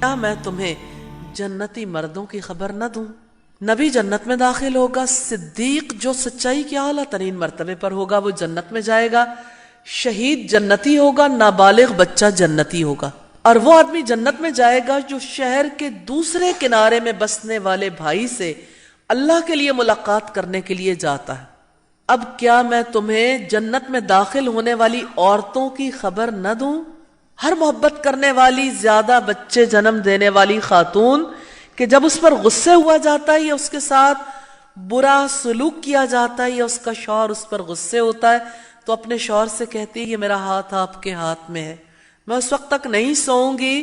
کیا میں تمہیں جنتی مردوں کی خبر نہ دوں؟ نبی جنت میں داخل ہوگا، صدیق جو سچائی کے اعلیٰ ترین مرتبے پر ہوگا وہ جنت میں جائے گا، شہید جنتی ہوگا، نابالغ بچہ جنتی ہوگا، اور وہ آدمی جنت میں جائے گا جو شہر کے دوسرے کنارے میں بسنے والے بھائی سے اللہ کے لیے ملاقات کرنے کے لیے جاتا ہے۔ اب کیا میں تمہیں جنت میں داخل ہونے والی عورتوں کی خبر نہ دوں؟ ہر محبت کرنے والی، زیادہ بچے جنم دینے والی خاتون کہ جب اس پر غصے ہوا جاتا ہے یا اس کے ساتھ برا سلوک کیا جاتا ہے یا اس کا شوہر اس پر غصے ہوتا ہے تو اپنے شوہر سے کہتی ہے یہ میرا ہاتھ آپ کے ہاتھ میں ہے، میں اس وقت تک نہیں سوؤں گی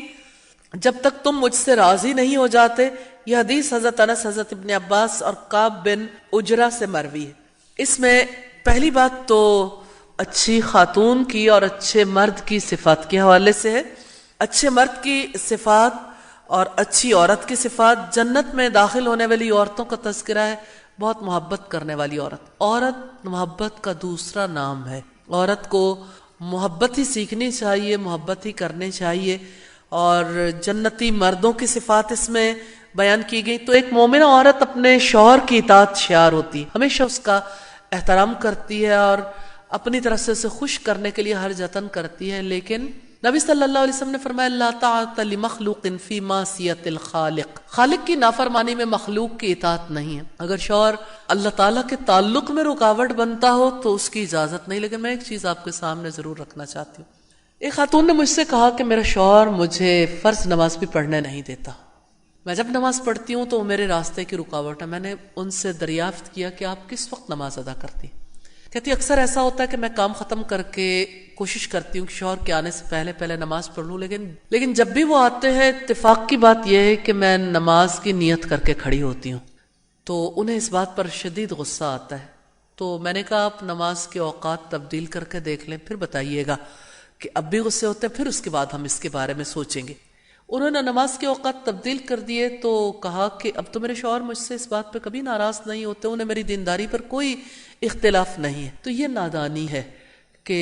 جب تک تم مجھ سے راضی نہیں ہو جاتے۔ یہ حدیث حضرت انس، حضرت ابن عباس اور کعب بن عجرہ سے مروی ہے۔ اس میں پہلی بات تو اچھی خاتون کی اور اچھے مرد کی صفات کے حوالے سے ہے۔ اچھے مرد کی صفات اور اچھی عورت کی صفات، جنت میں داخل ہونے والی عورتوں کا تذکرہ ہے، بہت محبت کرنے والی عورت۔ عورت محبت کا دوسرا نام ہے، عورت کو محبت ہی سیکھنی چاہیے، محبت ہی کرنی چاہیے، اور جنتی مردوں کی صفات اس میں بیان کی گئی۔ تو ایک مومنہ عورت اپنے شوہر کی اطاعت شعار ہوتی ہے، ہمیشہ اس کا احترام کرتی ہے اور اپنی طرف سے اسے خوش کرنے کے لیے ہر جتن کرتی ہے، لیکن نبی صلی اللہ علیہ وسلم نے فرمایا لا طاعت لمخلوق فی معصیت الخالق، خالق کی نافرمانی میں مخلوق کی اطاعت نہیں ہے۔ اگر شوہر اللہ تعالیٰ کے تعلق میں رکاوٹ بنتا ہو تو اس کی اجازت نہیں۔ لیکن میں ایک چیز آپ کے سامنے ضرور رکھنا چاہتی ہوں۔ ایک خاتون نے مجھ سے کہا کہ میرا شوہر مجھے فرض نماز بھی پڑھنے نہیں دیتا، میں جب نماز پڑھتی ہوں تو وہ میرے راستے کی رکاوٹ ہے۔ میں نے ان سے دریافت کیا کہ آپ کس وقت نماز ادا کرتی؟ کہتی اکثر ایسا ہوتا ہے کہ میں کام ختم کر کے کوشش کرتی ہوں کہ شوہر کے آنے سے پہلے پہلے نماز پڑھ لوں، لیکن جب بھی وہ آتے ہیں اتفاق کی بات یہ ہے کہ میں نماز کی نیت کر کے کھڑی ہوتی ہوں، تو انہیں اس بات پر شدید غصہ آتا ہے۔ تو میں نے کہا آپ نماز کے اوقات تبدیل کر کے دیکھ لیں، پھر بتائیے گا کہ اب بھی غصے ہوتے ہیں، پھر اس کے بعد ہم اس کے بارے میں سوچیں گے۔ انہوں نے نماز کے اوقات تبدیل کر دیے تو کہا کہ اب تو میرے شوہر مجھ سے اس بات پہ کبھی ناراض نہیں ہوتے، انہیں میری دینداری پر کوئی اختلاف نہیں ہے۔ تو یہ نادانی ہے کہ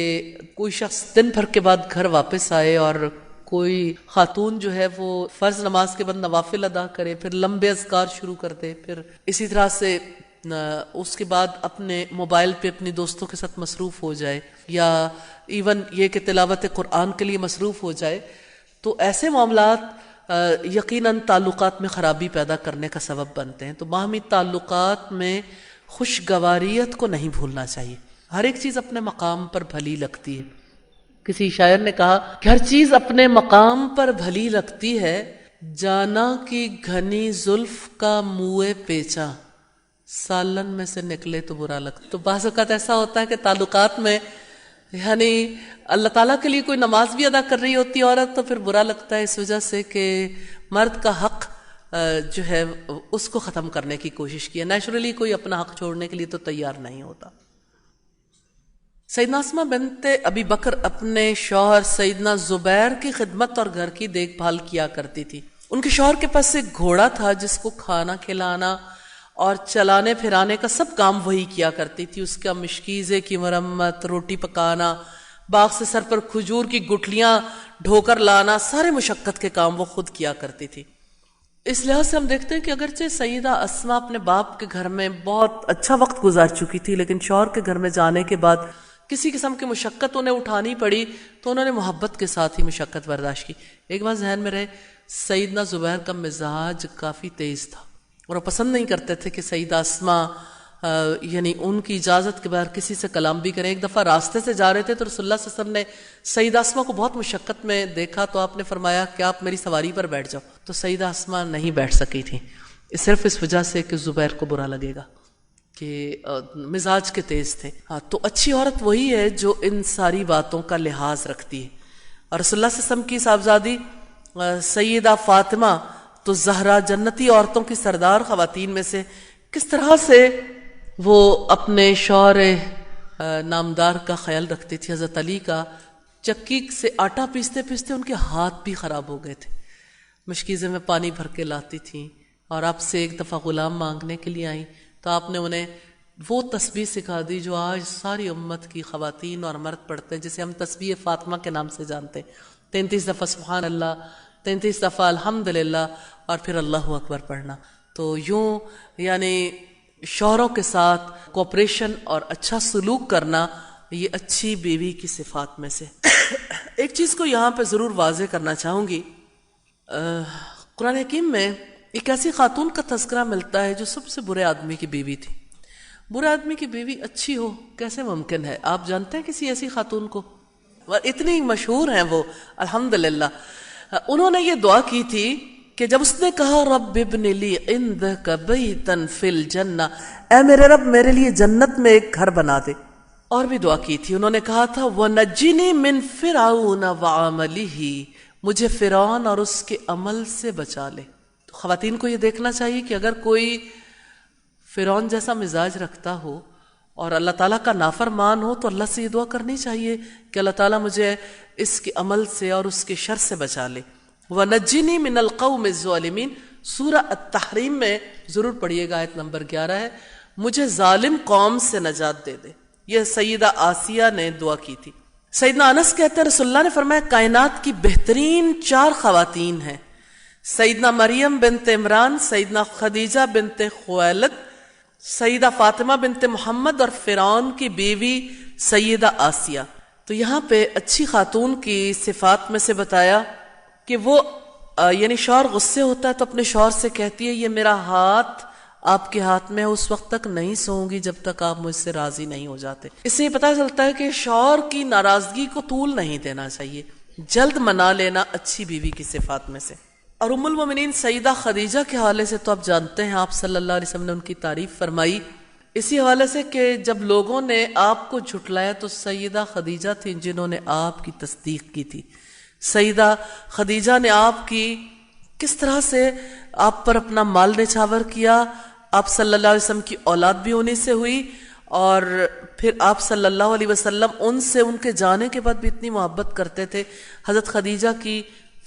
کوئی شخص دن بھر کے بعد گھر واپس آئے اور کوئی خاتون جو ہے وہ فرض نماز کے بعد نوافل ادا کرے، پھر لمبے اذکار شروع کر دے، پھر اسی طرح سے اس کے بعد اپنے موبائل پہ اپنی دوستوں کے ساتھ مصروف ہو جائے، یا ایون یہ کہ تلاوت قرآن کے لیے مصروف ہو جائے، تو ایسے معاملات یقیناً تعلقات میں خرابی پیدا کرنے کا سبب بنتے ہیں۔ تو باہمی تعلقات میں خوشگواریت کو نہیں بھولنا چاہیے، ہر ایک چیز اپنے مقام پر بھلی لگتی ہے۔ کسی شاعر نے کہا کہ ہر چیز اپنے مقام پر بھلی لگتی ہے، جانا کی گھنی زلف کا منہ پیچا، سالن میں سے نکلے تو برا لگتا۔ تو بعض اوقات ایسا ہوتا ہے کہ تعلقات میں یعنی اللہ تعالیٰ کے لیے کوئی نماز بھی ادا کر رہی ہوتی ہے عورت تو پھر برا لگتا ہے، اس وجہ سے کہ مرد کا حق جو ہے اس کو ختم کرنے کی کوشش کی ہے۔ نیچرلی کوئی اپنا حق چھوڑنے کے لیے تو تیار نہیں ہوتا۔ سیدنا اسماء بنت ابی بکر اپنے شوہر سیدنا زبیر کی خدمت اور گھر کی دیکھ بھال کیا کرتی تھی۔ ان کے شوہر کے پاس ایک گھوڑا تھا جس کو کھانا کھلانا اور چلانے پھرانے کا سب کام وہی کیا کرتی تھی، اس کا مشکیزے کی مرمت، روٹی پکانا، باغ سے سر پر کھجور کی گٹھلیاں ڈھو کر لانا، سارے مشقت کے کام وہ خود کیا کرتی تھی۔ اس لحاظ سے ہم دیکھتے ہیں کہ اگرچہ سیدہ اسماء اپنے باپ کے گھر میں بہت اچھا وقت گزار چکی تھی، لیکن شوہر کے گھر میں جانے کے بعد کسی قسم کی مشقت انہیں اٹھانی پڑی تو انہوں نے محبت کے ساتھ ہی مشقت برداشت کی۔ ایک بات ذہن میں رہے، سیدنا زبیر کا مزاج کافی تیز تھا اور وہ پسند نہیں کرتے تھے کہ سیدہ اسماء یعنی ان کی اجازت کے بغیر کسی سے کلام بھی کریں۔ ایک دفعہ راستے سے جا رہے تھے تو رسول اللہ صلی اللہ علیہ وسلم نے سیدہ اسماء کو بہت مشقت میں دیکھا تو آپ نے فرمایا کہ آپ میری سواری پر بیٹھ جاؤ، تو سیدہ اسماء نہیں بیٹھ سکی تھیں، صرف اس وجہ سے کہ زبیر کو برا لگے گا کہ مزاج کے تیز تھے۔ ہاں، تو اچھی عورت وہی ہے جو ان ساری باتوں کا لحاظ رکھتی ہے۔ اور رسول اللہ صلی اللہ علیہ وسلم کی صاحبزادی سیدہ فاطمہ تو زہرا جنتی عورتوں کی سردار خواتین میں سے، کس طرح سے وہ اپنے شوہر نامدار کا خیال رکھتی تھی۔ حضرت علی کا چکی سے آٹا پیستے پیستے ان کے ہاتھ بھی خراب ہو گئے تھے، مشکیزے میں پانی بھر کے لاتی تھیں، اور آپ سے ایک دفعہ غلام مانگنے کے لیے آئیں تو آپ نے انہیں وہ تسبیح سکھا دی جو آج ساری امت کی خواتین اور مرد پڑھتے ہیں، جسے ہم تسبیح فاطمہ کے نام سے جانتے ہیں۔ 33 دفعہ سبحان اللہ، 33 دفعہ الحمدللہ اور پھر اللہ اکبر پڑھنا. تو یوں یعنی شوہروں کے ساتھ کوپریشن اور اچھا سلوک کرنا یہ اچھی بیوی کی صفات میں سے. ایک چیز کو یہاں پہ ضرور واضح کرنا چاہوں گی. قرآن حکیم میں ایک ایسی خاتون کا تذکرہ ملتا ہے جو سب سے برے آدمی کی بیوی تھی. برے آدمی کی بیوی اچھی ہو کیسے ممکن ہے؟ آپ جانتے ہیں کسی ایسی خاتون کو؟ اتنی مشہور ہیں وہ الحمدللہ. انہوں نے یہ دعا کی تھی کہ جب اس نے کہا رب ابن لی عندک بیتا فی الجنہ، اے میرے رب میرے لیے جنت میں ایک گھر بنا دے. اور بھی دعا کی تھی، انہوں نے کہا تھا وَنَجِّنِي مِن فِرْعَوْنَ وَعَمَلِهِ، مجھے فرعون اور اس کے عمل سے بچا لے. تو خواتین کو یہ دیکھنا چاہیے کہ اگر کوئی فرعون جیسا مزاج رکھتا ہو اور اللہ تعالیٰ کا نافرمان ہو تو اللہ سے یہ دعا کرنی چاہیے کہ اللہ تعالیٰ مجھے اس کے عمل سے اور اس کے شر سے بچا لے. وَنَجِّنِي مِنَ الْقَوْمِ الظَّالِمِينَ، سورہ التحریم میں ضرور پڑھیے گا، آیت نمبر 11 ہے، مجھے ظالم قوم سے نجات دے دے. یہ سیدہ آسیہ نے دعا کی تھی. سیدنا انس کہتے ہیں رسول اللہ نے فرمایا کائنات کی بہترین 4 خواتین ہیں، سیدنا مریم بنت عمران، سیدنا خدیجہ بنت خویلد، سیدہ فاطمہ بنت محمد اور فرعون کی بیوی سیدہ آسیہ. تو یہاں پہ اچھی خاتون کی صفات میں سے بتایا کہ وہ یعنی شوہر غصے ہوتا ہے تو اپنے شوہر سے کہتی ہے یہ میرا ہاتھ آپ کے ہاتھ میں اس وقت تک نہیں سوؤں گی جب تک آپ مجھ سے راضی نہیں ہو جاتے. اس سے یہ پتہ چلتا ہے کہ شوہر کی ناراضگی کو طول نہیں دینا چاہیے، جلد منا لینا اچھی بیوی کی صفات میں سے. اور ام المومنین سیدہ خدیجہ کے حوالے سے تو آپ جانتے ہیں، آپ صلی اللہ علیہ وسلم نے ان کی تعریف فرمائی اسی حوالے سے کہ جب لوگوں نے آپ کو جھٹلایا تو سیدہ خدیجہ تھیں جنہوں نے آپ کی تصدیق کی تھی. سیدہ خدیجہ نے آپ کی کس طرح سے آپ پر اپنا مال نچھاور کیا. آپ صلی اللہ علیہ وسلم کی اولاد بھی انہی سے ہوئی اور پھر آپ صلی اللہ علیہ وسلم ان سے ان کے جانے کے بعد بھی اتنی محبت کرتے تھے. حضرت خدیجہ کی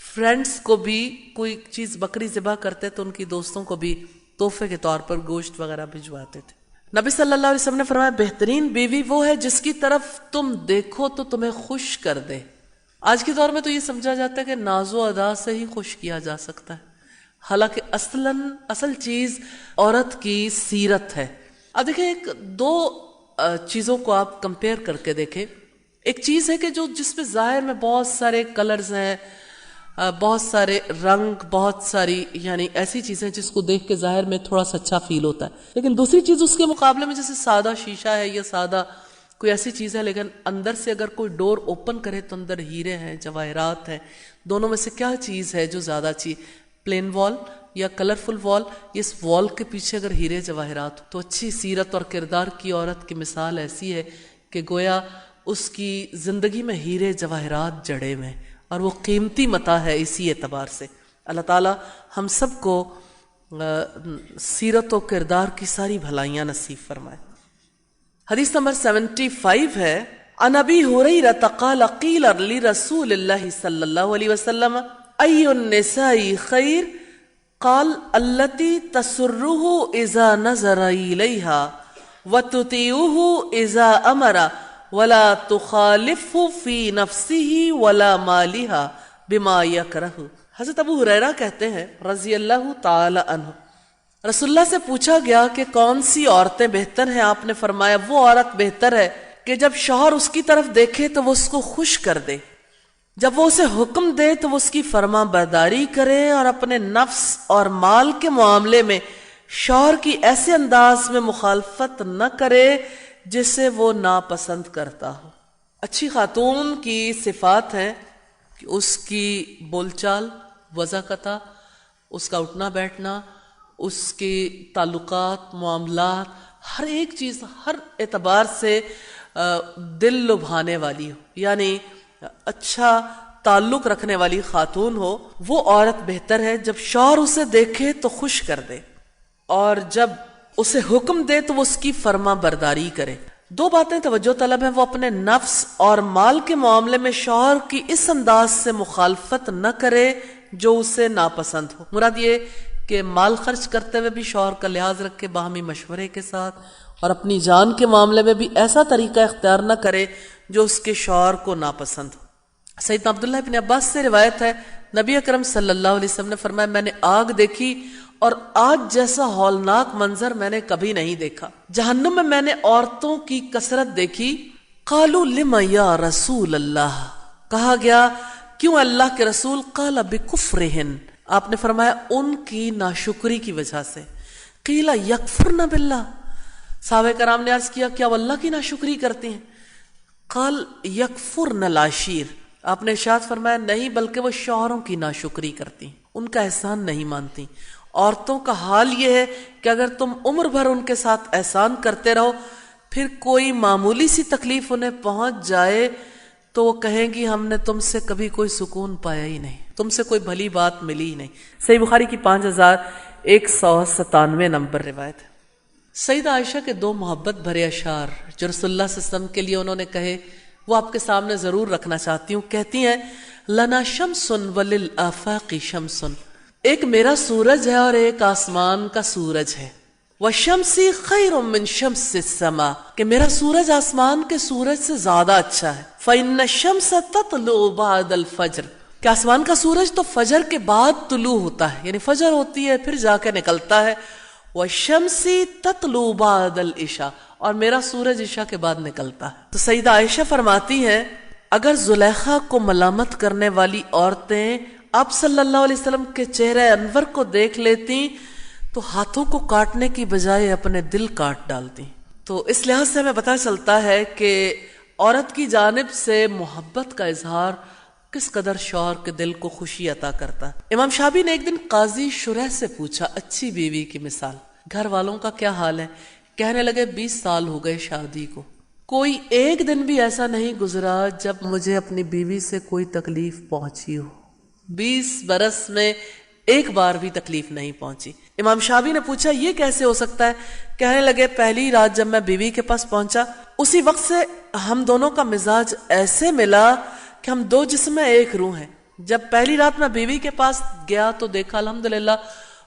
فرینڈز کو بھی کوئی چیز بکری ذبح کرتے تو ان کی دوستوں کو بھی تحفے کے طور پر گوشت وغیرہ بھجواتے تھے. نبی صلی اللہ علیہ وسلم نے فرمایا بہترین بیوی وہ ہے جس کی طرف تم دیکھو تو تمہیں خوش کر دے. آج کے دور میں تو یہ سمجھا جاتا ہے کہ ناز و ادا سے ہی خوش کیا جا سکتا ہے، حالانکہ اصل چیز عورت کی سیرت ہے. اب دیکھیں 2 چیزوں کو آپ کمپیئر کر کے دیکھیں. ایک چیز ہے کہ جس میں ظاہر میں بہت سارے کلرز ہیں، بہت سارے رنگ، بہت ساری یعنی ایسی چیزیں جس کو دیکھ کے ظاہر میں تھوڑا سا اچھا فیل ہوتا ہے. لیکن دوسری چیز اس کے مقابلے میں جیسے سادہ شیشہ ہے یا سادہ کوئی ایسی چیز ہے لیکن اندر سے اگر کوئی ڈور اوپن کرے تو اندر ہیرے ہیں، جواہرات ہیں. دونوں میں سے کیا چیز ہے جو زیادہ اچھی؟ پلین وال یا کلرفل وال؟ اس وال کے پیچھے اگر ہیرے جواہرات تو اچھی سیرت اور کردار کی عورت کی مثال ایسی ہے کہ گویا اس کی زندگی میں ہیرے جواہرات جڑے ہوئے اور وہ قیمتی متاع ہے. اسی اعتبار سے اللہ تعالی ہم سب کو سیرت و کردار کی ساری بھلائیاں نصیب فرمائے. حدیث نمبر 75 ہے عن ابی ہریرہ قال قیل لرسول اللہ صلی اللہ علیہ وسلم ای النساء خیر قال التی تسرہ اذا نظر الیہا وتطیعہ اذا امر ولا تخالفہ فی نفسہ ولا مالہا بما یکرہ. حضرت ابو ہریرہ کہتے ہیں رضی اللہ تعالی عنہ رسول اللہ سے پوچھا گیا کہ کون سی عورتیں بہتر ہیں. آپ نے فرمایا وہ عورت بہتر ہے کہ جب شوہر اس کی طرف دیکھے تو وہ اس کو خوش کر دے، جب وہ اسے حکم دے تو وہ اس کی فرما برداری کرے اور اپنے نفس اور مال کے معاملے میں شوہر کی ایسے انداز میں مخالفت نہ کرے جسے وہ ناپسند کرتا ہو. اچھی خاتون کی صفات ہیں کہ اس کی بول چال، وضاقتہ، اس کا اٹھنا بیٹھنا، اس کے تعلقات، معاملات، ہر ایک چیز ہر اعتبار سے دل لبھانے والی ہو، یعنی اچھا تعلق رکھنے والی خاتون ہو. وہ عورت بہتر ہے جب شوہر اسے دیکھے تو خوش کر دے اور جب اسے حکم دے تو وہ اس کی فرما برداری کرے. 2 باتیں توجہ طلب ہیں، وہ اپنے نفس اور مال کے معاملے میں شوہر کی اس انداز سے مخالفت نہ کرے جو اسے ناپسند ہو. مراد یہ کہ مال خرچ کرتے ہوئے بھی شوہر کا لحاظ رکھے باہمی مشورے کے ساتھ، اور اپنی جان کے معاملے میں بھی ایسا طریقہ اختیار نہ کرے جو اس کے شوہر کو ناپسند ہو. سیدنا عبداللہ ابن عباس سے روایت ہے نبی اکرم صلی اللہ علیہ وسلم نے فرمایا میں نے آگ دیکھی اور آج جیسا ہولناک منظر میں نے کبھی نہیں دیکھا. جہنم میں نے عورتوں کی کثرت دیکھی. قالوا لما یا رسول اللہ, کہا گیا کیوں اللہ کے رسول؟ قال بکفرہن, آپ نے فرمایا ان کی ناشکری کی وجہ سے. قیل یکفرن باللہ, صحابہ کرام نے عرض کیا کیا وہ اللہ کی ناشکری کرتی ہیں؟ قال یکفرن العشیر, آپ نے ارشاد فرمایا نہیں بلکہ وہ شوہروں کی ناشکری کرتی ہیں, ان کا احسان نہیں مانتی. عورتوں کا حال یہ ہے کہ اگر تم عمر بھر ان کے ساتھ احسان کرتے رہو, پھر کوئی معمولی سی تکلیف انہیں پہنچ جائے تو وہ کہیں گی ہم نے تم سے کبھی کوئی سکون پایا ہی نہیں, تم سے کوئی بھلی بات ملی ہی نہیں. صحیح بخاری کی 5197 نمبر روایت ہے. سیدہ عائشہ کے 2 محبت بھرے اشعار جو رسول اللہ صلی اللہ علیہ وسلم کے لیے انہوں نے کہے وہ آپ کے سامنے ضرور رکھنا چاہتی ہوں. کہتی ہیں لنا شمس وللآفاق شمس, ایک میرا سورج ہے اور ایک آسمان کا سورج ہے. وشمسی خیر من شمس السما, کہ میرا سورج آسمان کے سورج سے زیادہ اچھا ہے. فإن الشمس تطلع بعد الفجر, کہ آسمان کا سورج تو فجر کے بعد طلوع ہوتا ہے, یعنی فجر ہوتی ہے پھر جا کے نکلتا ہے. وشمسی تطلع بعد العشاء, اور میرا سورج عشاء کے بعد نکلتا ہے. تو سیدہ عائشہ فرماتی ہیں اگر زلیخا کو ملامت کرنے والی عورتیں آپ صلی اللہ علیہ وسلم کے چہرے انور کو دیکھ لیتی تو ہاتھوں کو کاٹنے کی بجائے اپنے دل کاٹ ڈالتی. تو اس لحاظ سے ہمیں پتہ چلتا ہے کہ عورت کی جانب سے محبت کا اظہار کس قدر شوہر کے دل کو خوشی عطا کرتا ہے. امام شابی نے ایک دن قاضی شرح سے پوچھا اچھی بیوی کی مثال, گھر والوں کا کیا حال ہے؟ کہنے لگے 20 سال ہو گئے شادی کو, کوئی ایک دن بھی ایسا نہیں گزرا جب مجھے اپنی بیوی سے کوئی تکلیف پہنچی ہو. 20 برس میں ایک بار بھی تکلیف نہیں پہنچی. امام شابی نے پوچھا یہ کیسے ہو سکتا ہے؟ کہنے لگے پہلی رات جب میں بیوی کے پاس پہنچا اسی وقت سے ہم دونوں کا مزاج ایسے ملا کہ ہم 2 جسم میں ایک روح ہیں. جب پہلی رات میں بیوی کے پاس گیا تو دیکھا الحمدللہ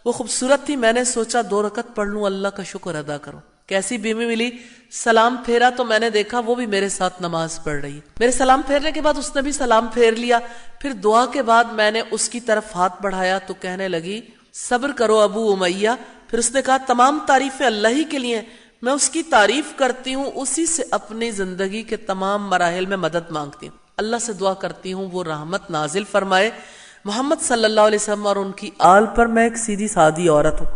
وہ خوبصورت تھی, میں نے سوچا 2 رکعت پڑھ لوں, اللہ کا شکر ادا کروں. کیسی بیوی ملی, سلام پھیرا تو میں نے دیکھا وہ بھی میرے ساتھ نماز پڑھ رہی ہے. میرے سلام پھیرنے کے بعد اس نے بھی سلام پھیر لیا. پھر دعا کے بعد میں نے اس کی طرف ہاتھ بڑھایا تو کہنے لگی صبر کرو ابو امیہ. پھر اس نے کہا تمام تعریفیں اللہ ہی کے لیے, میں اس کی تعریف کرتی ہوں, اسی سے اپنی زندگی کے تمام مراحل میں مدد مانگتی ہوں. اللہ سے دعا کرتی ہوں وہ رحمت نازل فرمائے محمد صلی اللہ علیہ وسلم اور ان کی آل پر. میں ایک سیدھی سادی عورت ہوں,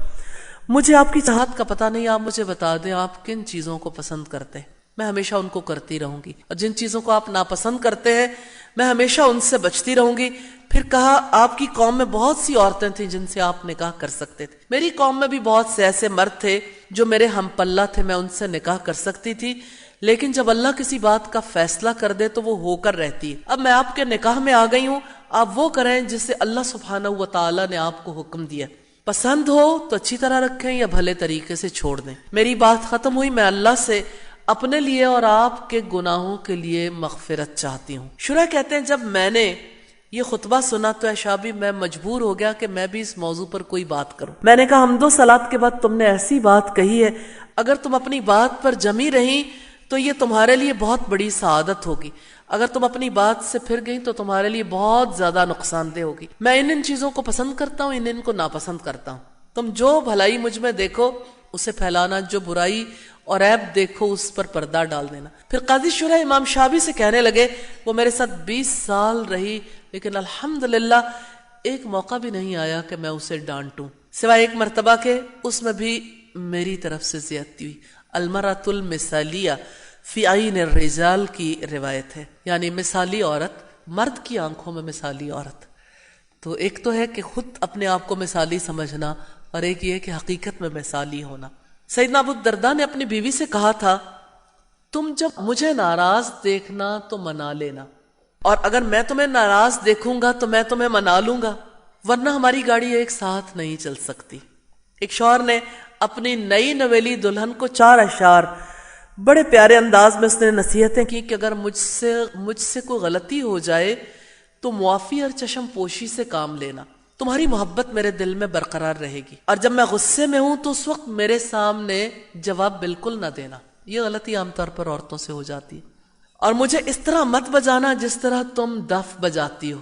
مجھے آپ کی چاہت کا پتہ نہیں, آپ مجھے بتا دیں آپ کن چیزوں کو پسند کرتے ہیں, میں ہمیشہ ان کو کرتی رہوں گی, اور جن چیزوں کو آپ ناپسند کرتے ہیں میں ہمیشہ ان سے بچتی رہوں گی. پھر کہا آپ کی قوم میں بہت سی عورتیں تھیں جن سے آپ نکاح کر سکتے تھے, میری قوم میں بھی بہت سے ایسے مرد تھے جو میرے ہم پلہ تھے, میں ان سے نکاح کر سکتی تھی, لیکن جب اللہ کسی بات کا فیصلہ کر دے تو وہ ہو کر رہتی ہے. اب میں آپ کے نکاح میں آ گئی ہوں, آپ وہ کریں جسے اللہ سبحانہ و تعالی نے آپ کو حکم دیا. پسند ہو تو اچھی طرح رکھیں یا بھلے طریقے سے چھوڑ دیں. میری بات ختم ہوئی, میں اللہ سے اپنے لیے اور آپ کے گناہوں کے لیے مغفرت چاہتی ہوں. شرح کہتے ہیں جب میں نے یہ خطبہ سنا تو اے شابی میں مجبور ہو گیا کہ میں بھی اس موضوع پر کوئی بات کروں. میں نے کہا حمد و صلات کے بعد تم نے ایسی بات کہی ہے, اگر تم اپنی بات پر جمی رہی تو یہ تمہارے لیے بہت بڑی سعادت ہوگی, اگر تم اپنی بات سے پھر گئی تو تمہارے لیے بہت زیادہ نقصان دہ ہوگی. میں ان چیزوں کو پسند کرتا ہوں, ان کو ناپسند کرتا ہوں. تم جو بھلائی مجھ میں دیکھو اسے پھیلانا, جو برائی اور عیب دیکھو اس پر پردہ ڈال دینا. پھر قاضی شرح امام شابی سے کہنے لگے وہ میرے ساتھ 20 سال رہی, لیکن الحمدللہ ایک موقع بھی نہیں آیا کہ میں اسے ڈانٹوں, سوائے ایک مرتبہ کے, اس میں بھی میری طرف سے زیادتی ہوئی. المرأۃ المثالیہ فی عین الرجال کی روایت ہے, یعنی مثالی عورت, مرد کی آنکھوں میں مثالی عورت. تو ایک تو ہے کہ خود اپنے آپ کو مثالی سمجھنا, اور ایک یہ کہ حقیقت میں مثالی ہونا. سیدنا ابو الدرداء نے اپنی بیوی سے کہا تھا تم جب مجھے ناراض دیکھنا تو منا لینا, اور اگر میں تمہیں ناراض دیکھوں گا تو میں تمہیں منا لوں گا, ورنہ ہماری گاڑی ایک ساتھ نہیں چل سکتی. ایک شوہر نے اپنی نئی نویلی دلہن کو 4 اشعار بڑے پیارے انداز میں اس نے نصیحتیں کی کہ اگر مجھ سے کوئی غلطی ہو جائے تو معافی اور چشم پوشی سے کام لینا, تمہاری محبت میرے دل میں برقرار رہے گی, اور جب میں غصے میں ہوں تو اس وقت میرے سامنے جواب بالکل نہ دینا. یہ غلطی عام طور پر عورتوں سے ہو جاتی ہے. اور مجھے اس طرح مت بجانا جس طرح تم دف بجاتی ہو,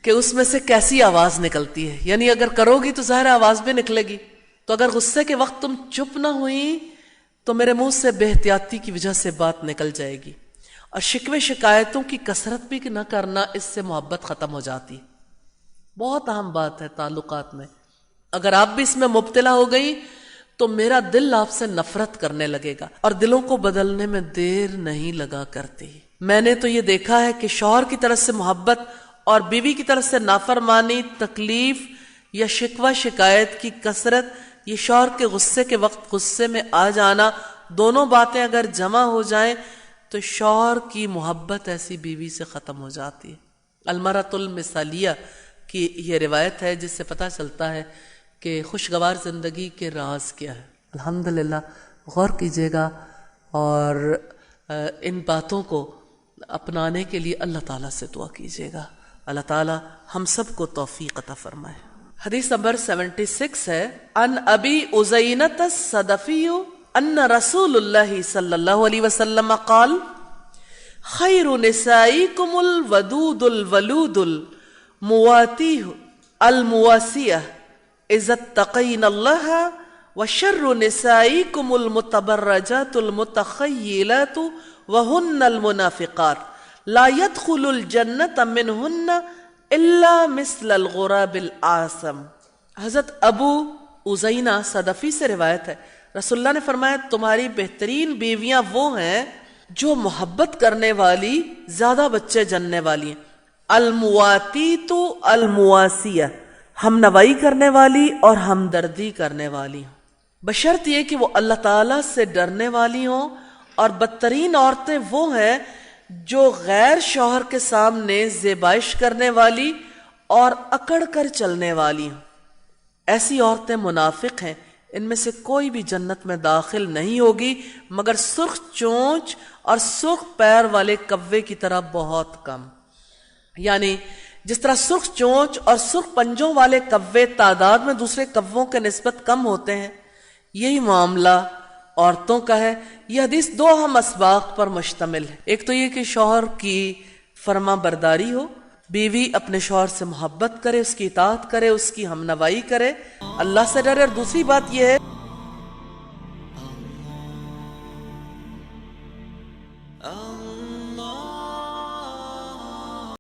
کہ اس میں سے کیسی آواز نکلتی ہے. یعنی اگر کرو گی تو ظاہر آواز بھی نکلے گی. تو اگر غصے کے وقت تم چپ نہ ہوئی تو میرے منہ سے بے احتیاطی کی وجہ سے بات نکل جائے گی. اور شکوے شکایتوں کی کثرت بھی نہ کرنا، اس سے محبت ختم ہو جاتی. بہت اہم بات ہے تعلقات میں. اگر آپ بھی اس میں مبتلا ہو گئی تو میرا دل آپ سے نفرت کرنے لگے گا، اور دلوں کو بدلنے میں دیر نہیں لگا کرتی. میں نے تو یہ دیکھا ہے کہ شوہر کی طرف سے محبت اور بیوی کی طرف سے نافرمانی، تکلیف یا شکوہ شکایت کی کثرت، یہ شوہر کے غصے کے وقت غصے میں آ جانا، دونوں باتیں اگر جمع ہو جائیں تو شوہر کی محبت ایسی بیوی سے ختم ہو جاتی ہے. المرأۃ المثالیہ کی یہ روایت ہے جس سے پتہ چلتا ہے کہ خوشگوار زندگی کے راز کیا ہے. الحمدللہ غور کیجیے گا اور ان باتوں کو اپنانے کے لیے اللہ تعالیٰ سے دعا کیجیے گا. اللہ تعالیٰ ہم سب کو توفیق عطا فرمائے. حدیث نمبر 76 ہے، ان ابی ازینۃ الصدفی ان رسول اللہ صلی اللہ علیہ وسلم قال خیر نسائکم الودود الولود المواتی المواسیہ اذا اتقین اللہ وشر نسائکم المتبرجات المتخیلات وہن المنافقات لا يدخل الجنت منہن الا مثل الغراب العاصم. حضرت ابو ازینہ صدفی سے روایت ہے، رسول اللہ نے فرمایا تمہاری بہترین بیویاں وہ ہیں جو محبت کرنے والی، زیادہ بچے جننے والی ہیں. المواتیت المواسیہ، ہم نوائی کرنے والی اور ہمدردی کرنے والی ہوں، بشرط یہ کہ وہ اللہ تعالیٰ سے ڈرنے والی ہوں. اور بدترین عورتیں وہ ہیں جو غیر شوہر کے سامنے زیبائش کرنے والی اور اکڑ کر چلنے والی ہوں. ایسی عورتیں منافق ہیں، ان میں سے کوئی بھی جنت میں داخل نہیں ہوگی مگر سرخ چونچ اور سرخ پیر والے کوے کی طرح بہت کم. یعنی جس طرح سرخ چونچ اور سرخ پنجوں والے کوے تعداد میں دوسرے کووں کے نسبت کم ہوتے ہیں، یہی معاملہ عورتوں کا ہے. یہ حدیث دو اہم اسباق پر مشتمل ہے. ایک تو یہ کہ شوہر کی فرما برداری ہو، بیوی اپنے شوہر سے محبت کرے، اس کی اطاعت کرے، اس کی ہمنوائی کرے، اللہ سے ڈرے. اور دوسری بات یہ ہے